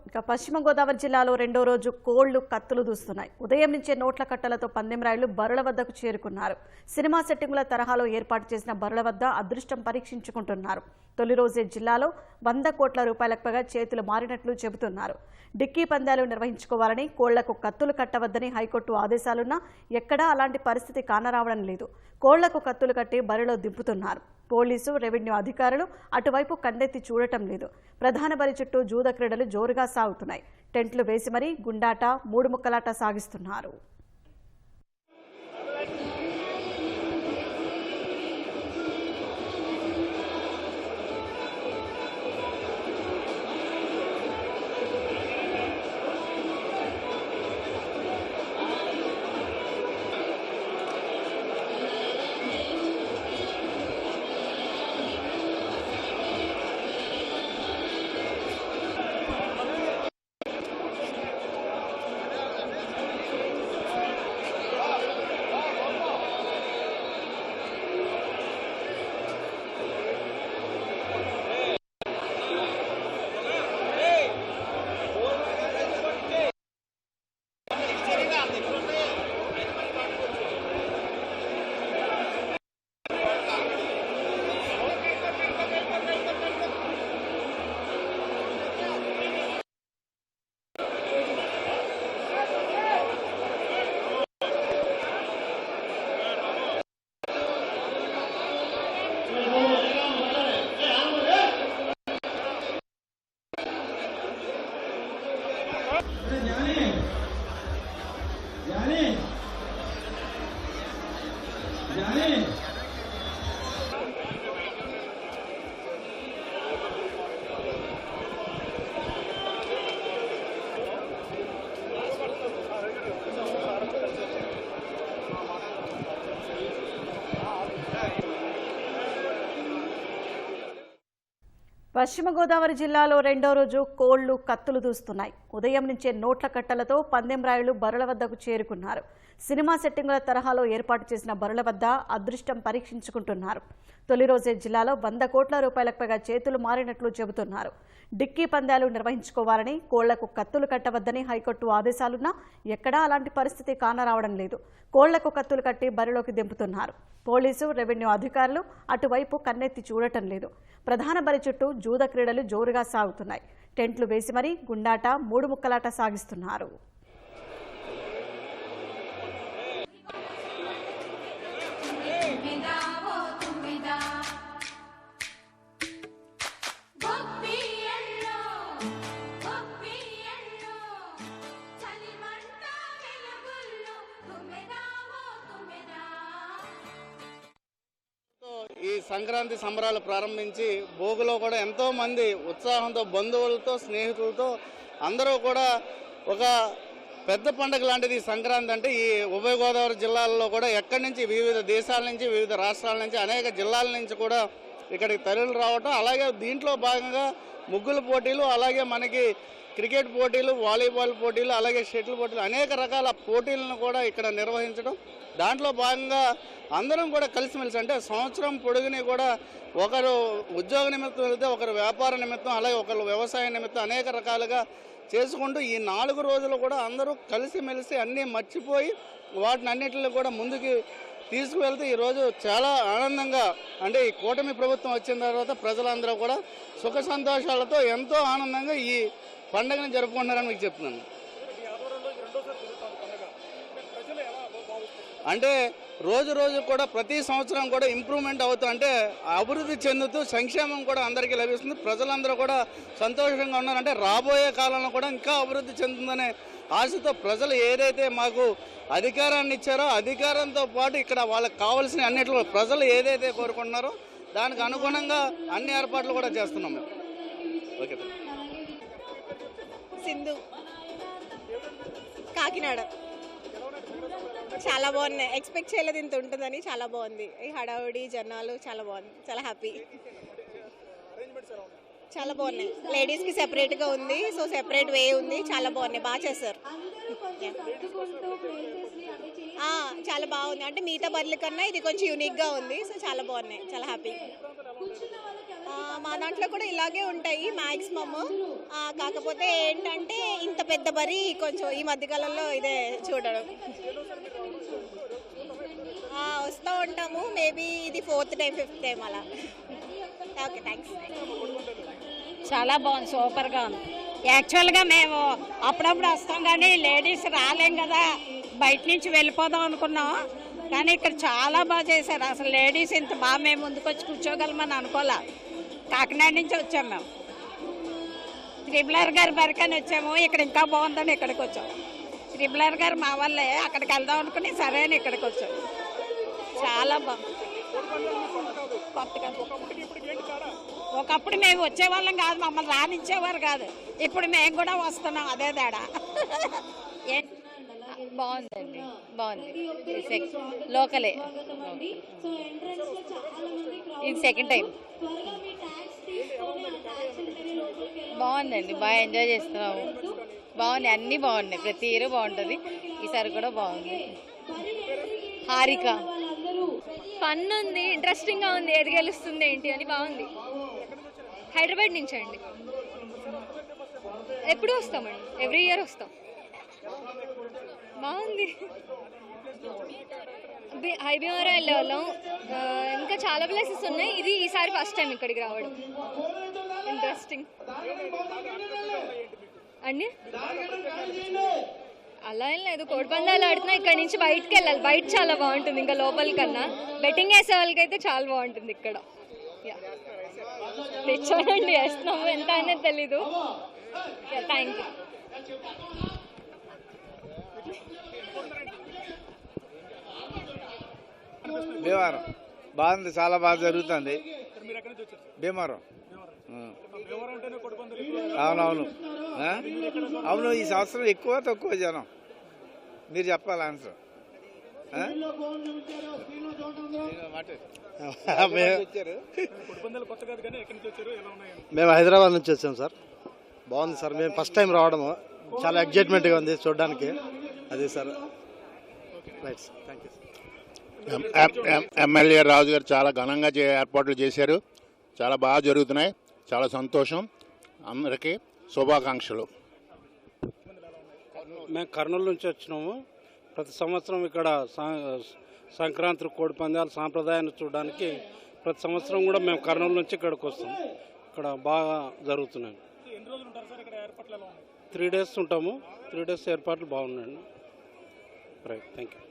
ఇక పశ్చిమ గోదావరి జిల్లాలో రెండో రోజు కోళ్లు కత్తులు దూస్తున్నాయి. ఉదయం నుంచే నోట్ల కట్టలతో పందెం రాయుళ్లు బరుల వద్దకు చేరుకున్నారు. సినిమా సెట్టింగుల తరహాలో ఏర్పాటు చేసిన బరుల వద్ద అదృష్టం పరీక్షించుకుంటున్నారు. తొలి రోజే జిల్లాలో 100 కోట్ల రూపాయలకు పైగా చేతులు మారినట్లు చెబుతున్నారు. డిక్కీ పందాలు నిర్వహించుకోవాలని, కోళ్లకు కత్తులు కట్టవద్దని హైకోర్టు ఆదేశాలున్నా ఎక్కడా అలాంటి పరిస్థితి కానరావడం లేదు. కోళ్లకు కత్తులు కట్టి బరిలో దింపుతున్నారు. పోలీసు, రెవెన్యూ అధికారులు అటువైపు కన్నెత్తి చూడటం లేదు. ప్రధాన బరి చుట్టూ జూద క్రీడలు జోరుగా సాగుతున్నాయి. టెంట్లు వేసి మరీ గుండాట, మూడు ముక్కలాట సాగిస్తున్నారు. పశ్చిమ గోదావరి జిల్లాలో రెండో రోజు కోళ్లు కత్తులు దూస్తున్నాయి. ఉదయం నుంచే నోట్ల కట్టలతో పందెం రాయుళ్లు బరుల వద్దకు చేరుకున్నారు. సినిమా సెట్టింగుల తరహాలో ఏర్పాటు చేసిన బరుల వద్ద అదృష్టం పరీక్షించుకుంటున్నారు. తొలి రోజే జిల్లాలో 100 కోట్ల రూపాయలకు పైగా చేతులు మారినట్లు చెబుతున్నారు. డిక్కీ పందాలు నిర్వహించుకోవాలని, కోళ్లకు కత్తులు కట్టవద్దని హైకోర్టు ఆదేశాలున్నా ఎక్కడా అలాంటి పరిస్థితి కానరావడం లేదు. కోళ్లకు కత్తులు కట్టి బరిలోకి దింపుతున్నారు. పోలీసు, రెవెన్యూ అధికారులు అటువైపు కన్నెత్తి చూడటం లేదు. ప్రధాన బరి చుట్టూ జూద క్రీడలు జోరుగా సాగుతున్నాయి. టెంట్లు వేసి మరీ గుండాట, మూడు ముక్కలాట సాగిస్తున్నారు. ఈ సంక్రాంతి సంబరాలు ప్రారంభించి భోగిలో కూడా ఎంతో మంది ఉత్సాహంతో, బంధువులతో, స్నేహితులతో అందరూ కూడా ఒక పెద్ద పండుగ లాంటిది ఈ సంక్రాంతి. అంటే ఈ ఉభయ గోదావరి జిల్లాల్లో కూడా ఎక్కడి నుంచి, వివిధ దేశాల నుంచి, వివిధ రాష్ట్రాల నుంచి, అనేక జిల్లాల నుంచి కూడా ఇక్కడికి తరలి రావటం, అలాగే దీంట్లో భాగంగా ముగ్గుల పోటీలు, అలాగే మనకి క్రికెట్ పోటీలు, వాలీబాల్ పోటీలు, అలాగే షటిల్ పోటీలు, అనేక రకాల పోటీలను కూడా ఇక్కడ నిర్వహించడం. దాంట్లో భాగంగా అందరం కూడా కలిసిమెలిసి, అంటే సంవత్సరం పొడుగుని కూడా ఒకరు ఉద్యోగ నిమిత్తం వెళ్తే, ఒకరు వ్యాపార నిమిత్తం, అలాగే ఒకరు వ్యవసాయ నిమిత్తం అనేక రకాలుగా చేసుకుంటూ ఈ 4 రోజులు కూడా అందరూ కలిసిమెలిసి అన్నీ మర్చిపోయి వాటిని అన్నింటిని కూడా ముందుకు తీసుకువెళ్తే ఈరోజు చాలా ఆనందంగా, అంటే ఈ కూటమి ప్రభుత్వం వచ్చిన తర్వాత ప్రజలందరూ కూడా సుఖ సంతోషాలతో ఎంతో ఆనందంగా ఈ పండుగను జరుపుకుంటున్నారని మీకు చెప్తున్నాను. అంటే రోజు రోజు కూడా ప్రతి సంవత్సరం కూడా ఇంప్రూవ్మెంట్ అవుతూ, అంటే అభివృద్ధి చెందుతూ సంక్షేమం కూడా అందరికీ లభిస్తుంది. ప్రజలందరూ కూడా సంతోషంగా ఉన్నారు. అంటే రాబోయే కాలంలో కూడా ఇంకా అభివృద్ధి చెందుతుందనే ఆశతో ప్రజలు ఏదైతే మాకు అధికారాన్ని ఇచ్చారో, అధికారంతో పాటు ఇక్కడ వాళ్ళకి కావాల్సిన అన్నింటిలో ప్రజలు ఏదైతే కోరుకుంటున్నారో దానికి అనుగుణంగా అన్ని ఏర్పాట్లు కూడా చేస్తున్నాం. ఓకే. సింధు, కాకినాడ. చాలా బాగున్నాయి. ఎక్స్పెక్ట్ చేయలేదు ఇంత ఉంటుందని. చాలా బాగుంది. ఈ హడావుడి, జనాలు చాలా బాగుంది. చాలా హ్యాపీ. చాలా బాగున్నాయి. లేడీస్కి సెపరేట్గా ఉంది, సో సెపరేట్ వే ఉంది. చాలా బాగున్నాయి, బాగా చేశారు. చాలా బాగుంది. అంటే మిగతా బర్రెల కన్నా ఇది కొంచెం యూనిక్గా ఉంది. సో చాలా బాగున్నాయి. చాలా హ్యాపీ. మా దాంట్లో కూడా ఇలాగే ఉంటాయి మ్యాక్సిమమ్. కాకపోతే ఏంటంటే ఇంత పెద్ద బరి కొంచెం ఈ మధ్యకాలంలో ఇదే చూడడం. వస్తూ ఉంటాము, మేబీ ఇది 4th టైం 5th టైం అలా. Okay, thanks. చాలా బాగుంది, సూపర్గా ఉంది. యాక్చువల్గా మేము అప్పుడప్పుడు వస్తాం కానీ లేడీస్ రాలేం కదా, బయట నుంచి వెళ్ళిపోదాం అనుకున్నాం. కానీ ఇక్కడ చాలా బాగా చేశారు. అసలు లేడీస్ ఇంత బాగా మేము ముందుకు వచ్చి కూర్చోగలమని అనుకోలే. కాకినాడ నుంచి వచ్చాం మేము, త్రిబులర్ గారి బరికని వచ్చాము. ఇక్కడ ఇంకా బాగుందని ఇక్కడికి వచ్చాము. త్రిబులర్ గారు మా వాళ్ళే, అక్కడికి వెళ్దాం అనుకుని సరే అని ఇక్కడికి వచ్చాము. చాలా బాగుంది. కొత్తగా ఒకప్పుడు మేము వచ్చేవాళ్ళం కాదు, మమ్మల్ని రానిచ్చేవారు కాదు. ఇప్పుడు మేము కూడా వస్తున్నాం, అదే తేడా. బాగుందండి, బాగుంది. లోకలే, ఇది సెకండ్ టైం. బాగుందండి, బాగా ఎంజాయ్ చేస్తున్నాము. బాగున్నాయి, అన్నీ బాగున్నాయి, ప్రతి ఇయర్ బాగుంటుంది. ఈసారి కూడా బాగుంది. హారిక ఫన్ ఉంది, ఇంట్రెస్టింగ్గా ఉంది. ఏది గెలుస్తుంది ఏంటి అని బాగుంది. హైదరాబాద్ నుంచి అండి. ఎప్పుడు వస్తామండి, ఎవ్రీ ఇయర్ వస్తాం. బాగుంది. హైబీవరం వెళ్ళేవాళ్ళం, ఇంకా చాలా ప్లేసెస్ ఉన్నాయి. ఇది ఈసారి ఫస్ట్ టైం ఇక్కడికి రావడం. ఇంట్రెస్టింగ్ అండి. అలా ఏం లేదు, కోడిపందాలు ఆడుతున్నా ఇక్కడ నుంచి బయటకు వెళ్ళాలి. బయట చాలా బాగుంటుంది, ఇంకా లోపల కన్నా. బెట్టింగ్ వేసే వాళ్ళకైతే చాలా బాగుంటుంది ఇక్కడ. తెచ్చానండి, వేస్తున్నాము, ఎంత అనేది తెలీదు. Thank you. భీమవరం బాగుంది, చాలా బాగా జరుగుతుంది. భీమవరం, అవునవును. అవును, ఈ సంవత్సరం ఎక్కువ తక్కువ జనం, మీరు చెప్పాలి ఆన్సర్. మేము హైదరాబాద్ నుంచి వచ్చాం సార్. బాగుంది సార్, మేము ఫస్ట్ టైం రావడము, చాలా ఎగ్జైట్మెంట్గా ఉంది చూడడానికి. అదే sir, right sir, thank you. MLA Raju గారు చాలా ఘనంగా ఏర్పాట్లు చేశారు. చాలా బాగా జరుగుతున్నాయి, చాలా సంతోషం. అందరికీ శుభాకాంక్షలు. మేము కర్నూలు నుంచి వచ్చినాము. ప్రతి సంవత్సరం ఇక్కడ సంక్రాంతి కోడి పందాలు సాంప్రదాయాన్ని చూడడానికి ప్రతి సంవత్సరం కూడా మేము కర్నూలు నుంచి ఇక్కడికి వస్తాం. ఇక్కడ బాగా జరుగుతున్నాయి. 3 days ఉంటాము. 3 days ఏర్పాట్లు బాగున్నాయండి. Right, thank you.